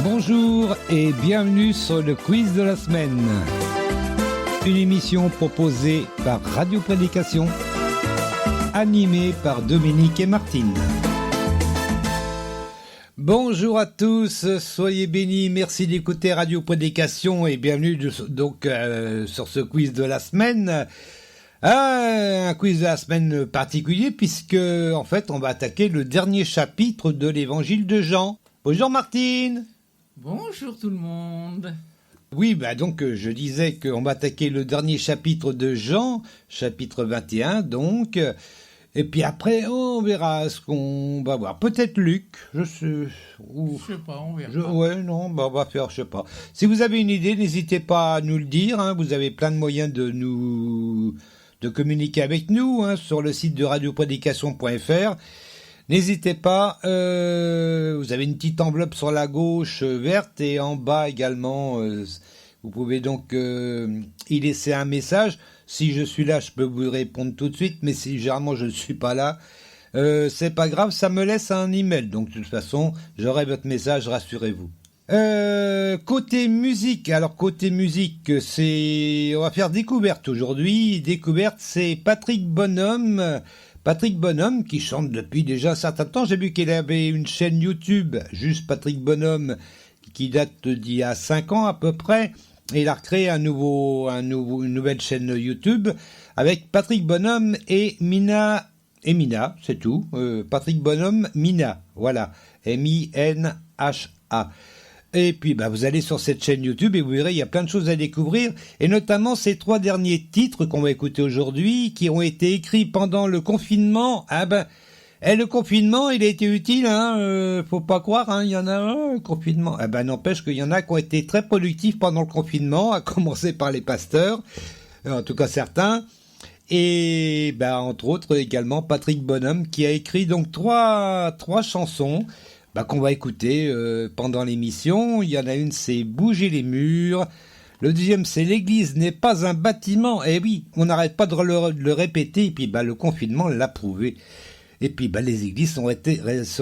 Bonjour et bienvenue sur le quiz de la semaine. Une émission proposée par Radio Prédication, animée par Dominique et Martine. Bonjour à tous, soyez bénis, merci d'écouter Radio Prédication et bienvenue donc sur ce quiz de la semaine. Un quiz de la semaine particulier puisque en fait on va attaquer le dernier chapitre de l'évangile de Jean. Bonjour Martine. Bonjour tout le monde. Oui, donc je disais qu'on va attaquer le dernier chapitre de Jean, chapitre 21 donc, et puis après on verra ce qu'on va voir. Peut-être Luc, je sais pas, on verra. On va faire, je sais pas. Si vous avez une idée, n'hésitez pas à nous le dire, hein, vous avez plein de moyens de communiquer avec nous, hein, sur le site de radioprédication.fr. N'hésitez pas, vous avez une petite enveloppe sur la gauche verte et en bas également, vous pouvez donc y laisser un message. Si je suis là, je peux vous répondre tout de suite, mais si généralement je ne suis pas là, c'est pas grave, ça me laisse un email. Donc de toute façon, j'aurai votre message, rassurez-vous. Côté musique, on va faire découverte aujourd'hui. Découverte, c'est Patrick Bonhomme qui chante depuis déjà un certain temps. J'ai vu qu'il avait une chaîne YouTube, juste Patrick Bonhomme, qui date d'il y a 5 ans à peu près. Et il a recréé une nouvelle chaîne YouTube avec Patrick Bonhomme et Mina, c'est tout. Patrick Bonhomme, Mina, voilà, M-I-N-H-A. Et puis vous allez sur cette chaîne YouTube et vous verrez, il y a plein de choses à découvrir, et notamment ces 3 derniers titres qu'on va écouter aujourd'hui, qui ont été écrits pendant le confinement. Le confinement, il a été utile, faut pas croire, il y en a un, confinement. N'empêche qu'il y en a qui ont été très productifs pendant le confinement, à commencer par les pasteurs, en tout cas certains. Et entre autres également Patrick Bonhomme, qui a écrit donc trois chansons, qu'on va écouter pendant l'émission. Il y en a une, c'est Bouger les murs. Le deuxième, c'est L'église n'est pas un bâtiment. Eh oui, on n'arrête pas de le répéter. Et puis le confinement l'a prouvé. Et puis les églises sont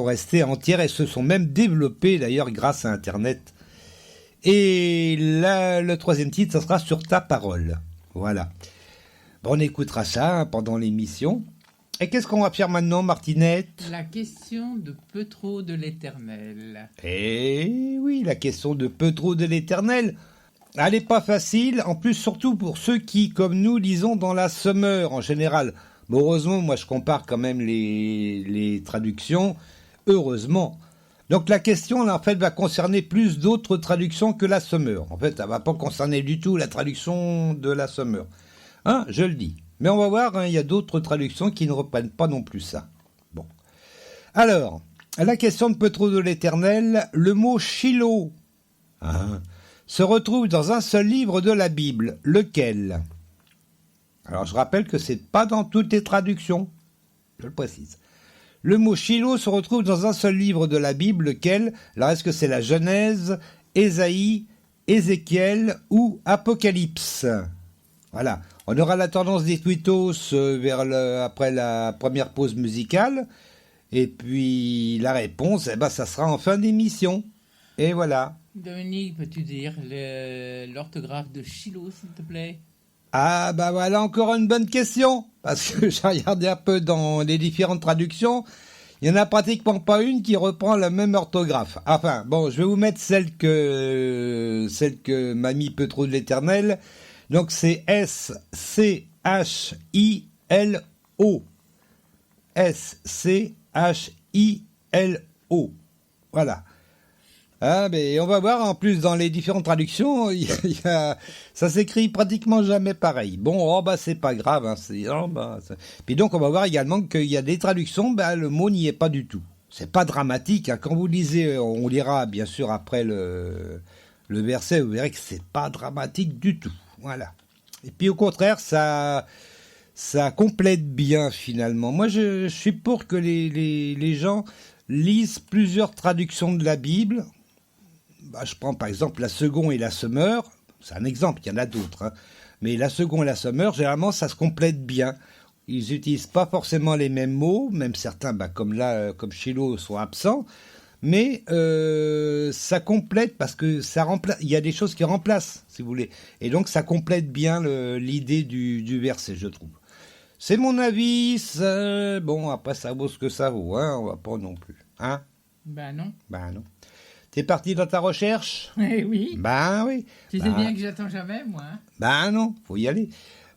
restées entières et se sont même développées d'ailleurs grâce à Internet. Et là, le troisième titre, ça sera Sur ta parole. Voilà. On écoutera ça pendant l'émission. Et qu'est-ce qu'on va faire maintenant, Martinette ? La question de peu trop de l'Éternel. Eh oui, la question de peu trop de l'Éternel. Elle n'est pas facile, en plus surtout pour ceux qui, comme nous, lisons dans la Semeur en général. Mais heureusement, moi je compare quand même les traductions, heureusement. Donc la question, en fait, va concerner plus d'autres traductions que la Semeur. En fait, elle ne va pas concerner du tout la traduction de la Semeur. Je le dis. Mais on va voir, il y a d'autres traductions qui ne reprennent pas non plus ça. Bon. Alors, la question de peu trop de l'Éternel, le mot Shiloh se retrouve dans un seul livre de la Bible. Lequel ? Alors, je rappelle que c'est pas dans toutes les traductions. Je le précise. Le mot Shiloh se retrouve dans un seul livre de la Bible. Lequel ? Alors, est-ce que c'est la Genèse, Ésaïe, Ézéchiel ou Apocalypse ? Voilà. On aura la tendance des tweetos après la première pause musicale. Et puis la réponse, ça sera en fin d'émission. Et voilà. Dominique, peux-tu dire l'orthographe de Shiloh, s'il te plaît ? Voilà encore une bonne question. Parce que j'ai regardé un peu dans les différentes traductions. Il n'y en a pratiquement pas une qui reprend la même orthographe. Enfin, je vais vous mettre celle que m'a mis peu trop de l'Éternel. Donc c'est S-C-H-I-L-O. S-C-H-I-L-O. Voilà. On va voir, en plus, dans les différentes traductions, ça s'écrit pratiquement jamais pareil. C'est pas grave. Puis donc, on va voir également qu'il y a des traductions, le mot n'y est pas du tout. C'est pas dramatique. Quand vous lisez, on lira bien sûr après le verset, vous verrez que c'est pas dramatique du tout. Voilà. Et puis au contraire, ça complète bien finalement. Moi, je suis pour que les gens lisent plusieurs traductions de la Bible. Je prends par exemple la Seconde et la Semeur. C'est un exemple, il y en a d'autres. Mais la Seconde et la Semeur, généralement, ça se complète bien. Ils n'utilisent pas forcément les mêmes mots, même certains, comme Shiloh, sont absents. mais ça complète parce que ça remplace. Il y a des choses qui remplacent, si vous voulez, et donc ça complète bien l'idée du verset, je trouve. C'est mon avis. Bon, après ça vaut ce que ça vaut, hein. On va pas non plus, hein. Ben non. Ben non. T'es parti dans ta recherche? Eh oui. Ben oui. Tu sais bien que j'attends jamais, moi. Hein. Ben non, faut y aller.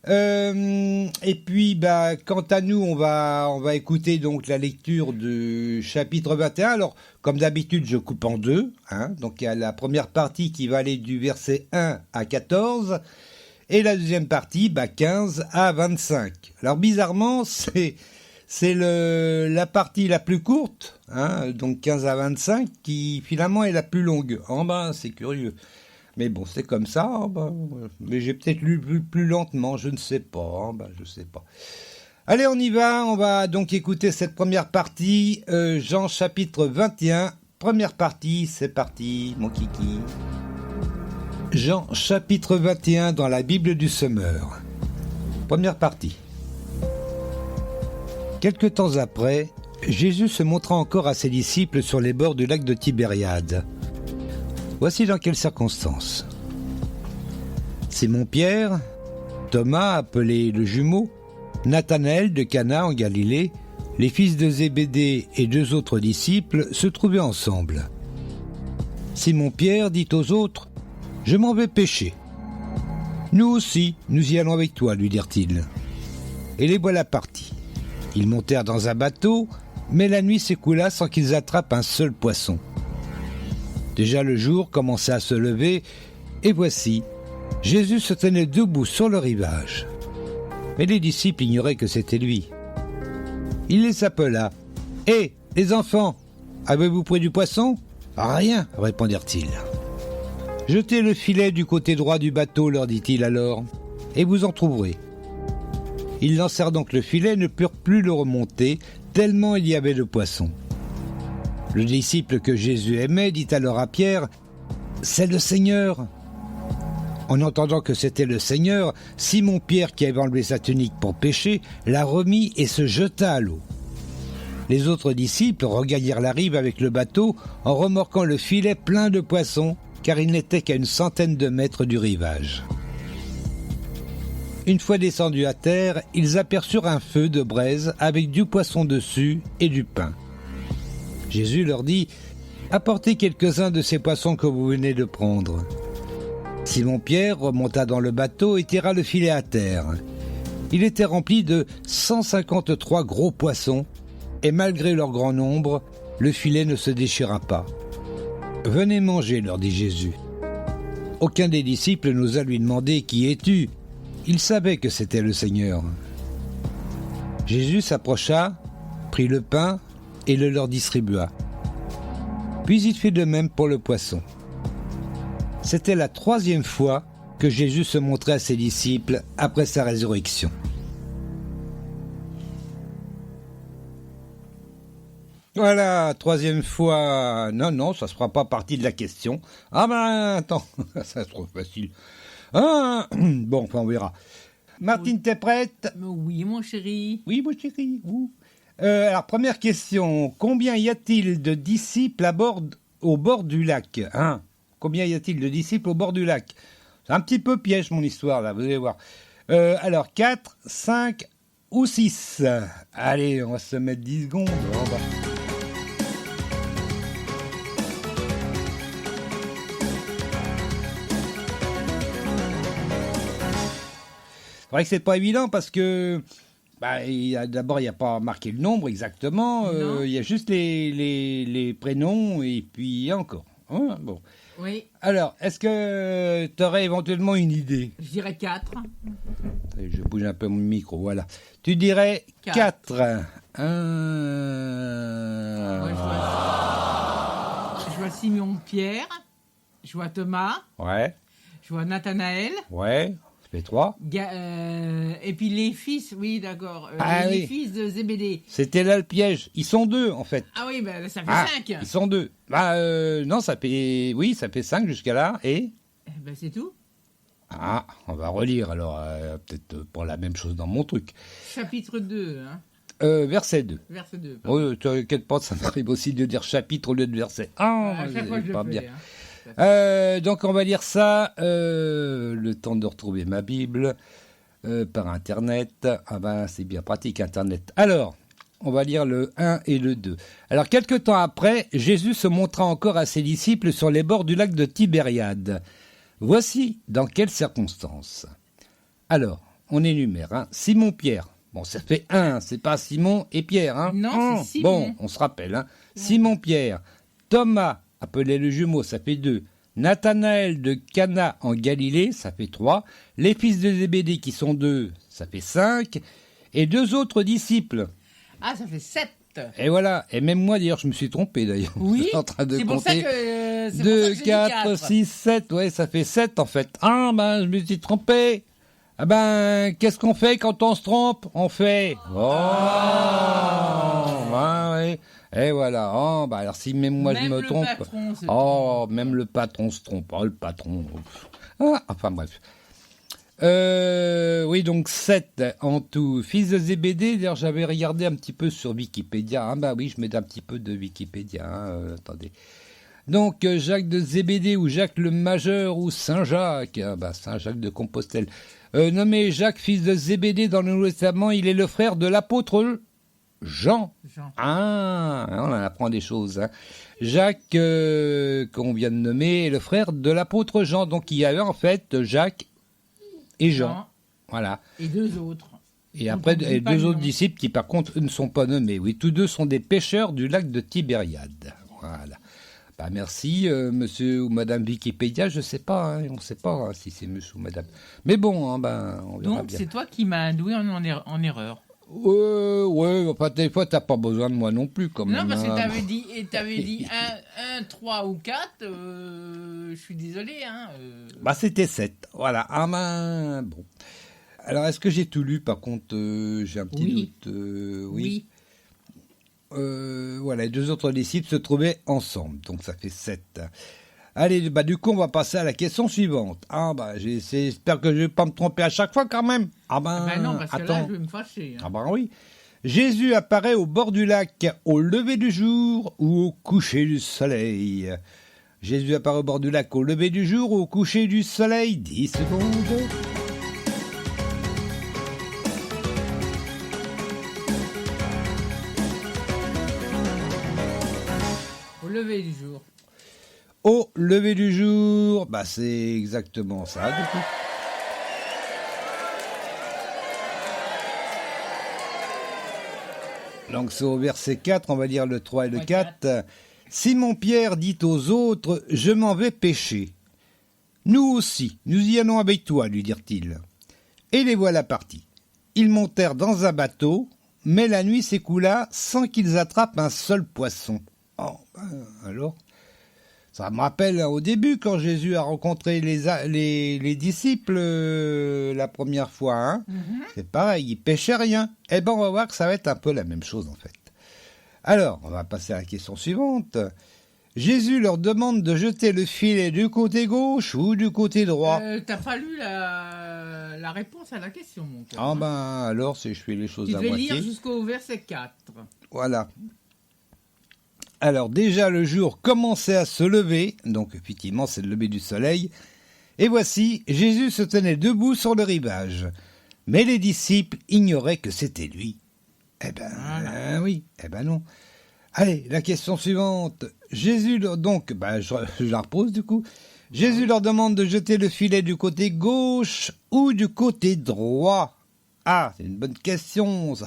Et puis, quant à nous, on va écouter donc la lecture du chapitre 21. Alors, comme d'habitude, je coupe en deux. Hein. Donc, il y a la première partie qui va aller du verset 1 à 14 et la deuxième partie, 15 à 25. Alors, bizarrement, c'est la partie la plus courte, hein, donc 15 à 25, qui finalement est la plus longue. C'est curieux. Mais bon, c'est comme ça. Mais j'ai peut-être lu plus lentement, je ne sais pas. Je sais pas. Allez, on y va. On va donc écouter cette première partie. Jean chapitre 21. Première partie, c'est parti, mon kiki. Jean chapitre 21 dans la Bible du Semeur. Première partie. Quelque temps après, Jésus se montra encore à ses disciples sur les bords du lac de Tibériade. Voici dans quelles circonstances. Simon-Pierre, Thomas appelé le jumeau, Nathanaël de Cana en Galilée, les fils de Zébédée et 2 autres disciples se trouvaient ensemble. Simon-Pierre dit aux autres : « Je m'en vais pêcher. »« Nous aussi, nous y allons avec toi, lui dirent-ils. » Et les voilà partis. Ils montèrent dans un bateau, mais la nuit s'écoula sans qu'ils attrapent un seul poisson. Déjà le jour commençait à se lever, et voici, Jésus se tenait debout sur le rivage. Mais les disciples ignoraient que c'était lui. Il les appela. « Hé, les enfants, avez-vous pris du poisson ?»« Rien, répondirent-ils. »« Jetez le filet du côté droit du bateau, leur dit-il alors, et vous en trouverez. » Ils lancèrent donc le filet et ne purent plus le remonter, tellement il y avait de poissons. Le disciple que Jésus aimait dit alors à Pierre : « C'est le Seigneur !» En entendant que c'était le Seigneur, Simon-Pierre, qui avait enlevé sa tunique pour pêcher, la remit et se jeta à l'eau. Les autres disciples regagnèrent la rive avec le bateau en remorquant le filet plein de poissons, car il n'était qu'à 100 de mètres du rivage. Une fois descendus à terre, ils aperçurent un feu de braise avec du poisson dessus et du pain. Jésus leur dit : « Apportez quelques-uns de ces poissons que vous venez de prendre. » Simon-Pierre remonta dans le bateau et tira le filet à terre. Il était rempli de 153 gros poissons, et malgré leur grand nombre, le filet ne se déchira pas. « Venez manger, leur dit Jésus. » Aucun des disciples n'osa lui demander : « Qui es-tu » Il savait que c'était le Seigneur. Jésus s'approcha, prit le pain et le leur distribua. Puis il fit de même pour le poisson. C'était la 3e fois que Jésus se montrait à ses disciples après sa résurrection. Voilà, 3e fois. Non, ça ne fera pas partie de la question. Attends, ça c'est trop facile. Bon, on verra. Martine, t'es prête ? Oui, mon chéri. Oui, mon chéri. Alors, première question. Combien y a-t-il de disciples au bord du lac ? Combien y a-t-il de disciples au bord du lac ? C'est un petit peu piège, mon histoire, là, vous allez voir. Alors, 4, 5 ou 6 ? Allez, on va se mettre 10 secondes. C'est vrai que c'est pas évident parce que d'abord il n'y a pas marqué le nombre exactement, il y a juste les prénoms et puis encore. Bon. Oui. Alors, est-ce que tu aurais éventuellement une idée ? Je dirais 4. Je bouge un peu mon micro, voilà. Tu dirais 4. Je vois Simon-Pierre, je vois Thomas, Ouais. je vois Nathanaël. Ouais. Ça fait 3. Et puis les fils, oui, d'accord. Les fils de Zébédée. C'était là le piège. Ils sont 2, en fait. Ah oui, ça fait 5. Ils sont 2. Non, ça fait 5 jusqu'à là. Et c'est tout. on va relire alors, peut-être pour la même chose dans mon truc. Chapitre 2. Hein. Verset 2. Verset 2. pardon. Oh, t'inquiète pas, ça m'arrive aussi de dire chapitre au lieu de verset. Ah, À chaque fois, je pas le bien. fais. Hein. Donc on va lire ça, le temps de retrouver ma Bible par Internet. Ah ben c'est bien pratique Internet. Alors, on va lire le 1 et le 2. Alors quelque temps après, Jésus se montra encore à ses disciples sur les bords du lac de Tibériade. Voici dans quelles circonstances. Alors, on énumère. Hein. Simon-Pierre. Bon, ça fait un, c'est pas Simon et Pierre. Hein. Non, c'est Simon. Bon, on se rappelle. Hein. Simon-Pierre. Thomas, appelé le jumeau, ça fait 2. Nathanaël de Cana en Galilée, ça fait 3. Les fils de Zébédée qui sont 2, ça fait 5. Et 2 autres disciples. Ah, ça fait 7. Et voilà. Et même moi, d'ailleurs, je me suis trompé, d'ailleurs. Oui, Je suis en train de c'est pour ça compter. que... c'est 2, pour ça que j'ai dit 4, 6, 7. Ouais, ça fait 7, en fait. Ah, ben, je me suis trompé. Ah ben, qu'est-ce qu'on fait quand on se trompe? On fait... Oh, ben, ouais. Et voilà. Oh, ben, alors, si même moi, Même je me le trompe... patron se Oh, même le patron se trompe. Oh, le patron... Ah, enfin, bref. Oui, donc 7 en tout. Fils de Zébédée, d'ailleurs, j'avais regardé un petit peu sur Wikipédia. Ah bah oui, je mets un petit peu de Wikipédia. Hein, attendez. Donc, Jacques de Zébédée ou Jacques le Majeur ou Saint-Jacques. Ah bah, Saint-Jacques de Compostelle. Nommé Jacques, fils de Zébédée dans le Nouveau Testament, il est le frère de l'apôtre Jean. Ah, on en apprend des choses. Hein. Jacques, qu'on vient de nommer, est le frère de l'apôtre Jean. Donc, il y avait en fait Jacques et Jean. Voilà. Et 2 autres. Et après, On et pas 2 le autres nom. disciples qui, par contre, ne sont pas nommés. Oui, tous 2 sont des pêcheurs du lac de Tibériade. Voilà. Bah, merci, monsieur ou madame Wikipédia. Je sais pas, hein, on ne sait pas hein, si c'est monsieur ou madame. Mais bon, hein, ben, on verra Donc, bien. c'est toi qui m'as induit en erreur. Ouais, enfin, des fois, t'as pas besoin de moi non plus, quand même. Non, parce que hein. t'avais dit 1, 3 ou 4. Je suis désolé. Hein, Bah, c'était 7. Voilà. Ah, ben, bon. Alors, est-ce que j'ai tout lu, par contre j'ai un petit Oui. doute. Oui. Voilà, les 2 autres disciples se trouvaient ensemble, donc ça fait 7. Allez, bah du coup, on va passer à la question suivante. Ah bah, j'espère que je vais pas me tromper à chaque fois quand même. Ah ben, Ben non, parce que là, attends. je vais me fâcher. Hein. Ah ben oui. Jésus apparaît au bord du lac au lever du jour ou au coucher du soleil. Jésus apparaît au bord du lac au lever du jour ou au coucher du soleil. 10 secondes. Au lever du jour. Au lever du jour, bah c'est exactement ça du coup. Donc c'est au verset 4, on va dire le 3 et le Ouais, 4. Simon-Pierre dit aux autres, je m'en vais pêcher. Nous aussi, nous y allons avec toi, lui dirent-ils. Et les voilà partis. Ils montèrent dans un bateau, mais la nuit s'écoula sans qu'ils attrapent un seul poisson. Oh, ben, alors ça me rappelle au début quand Jésus a rencontré les disciples la première fois. Hein. C'est pareil, ils pêchaient rien. Eh ben on va voir que ça va être un peu la même chose en fait. Alors, on va passer à la question suivante. Jésus leur demande de jeter le filet du côté gauche ou du côté droit. T'as pas lu la réponse à la question, mon cœur. Ah hein. ben alors, c'est je fais les choses Tu à devais moitié. lire jusqu'au verset 4. Voilà. Alors déjà le jour commençait à se lever, donc effectivement c'est le lever du soleil, et voici, Jésus se tenait debout sur le rivage. Mais les disciples ignoraient que c'était lui. Eh ben Voilà. oui, eh ben non. Allez, la question suivante. Jésus leur donc, je la repose du coup. Jésus leur demande de jeter le filet du côté gauche ou du côté droit. Ah, c'est une bonne question ça.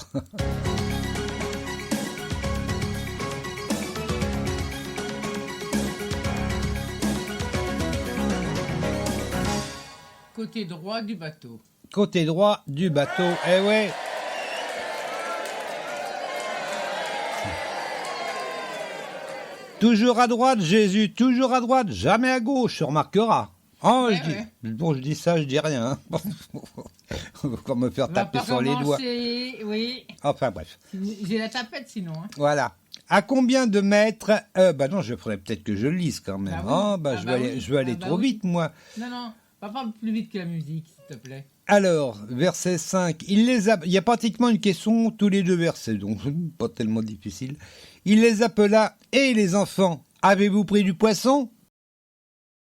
Côté droit du bateau. Côté droit du bateau, eh ouais. Toujours à droite, Jésus, toujours à droite, jamais à gauche, tu remarqueras. Oh, Ouais, bon, je dis ça, je dis rien. Hein. On va me faire On va taper pas sur les doigts. commencer, oui. Enfin bref, J'ai la tapette sinon. Hein. voilà. À combien de mètres bah non, je ferais peut-être que je le lise quand même. Ah oui. Oh, Ah je bah vais oui. je vais aller Ah bah trop oui. vite, moi. Non, va pas plus vite que la musique, s'il te plaît. Alors, verset 5, il y a pratiquement une question tous les 2 versets, donc pas tellement difficile. Il les appela, et les enfants, avez-vous pris du poisson ?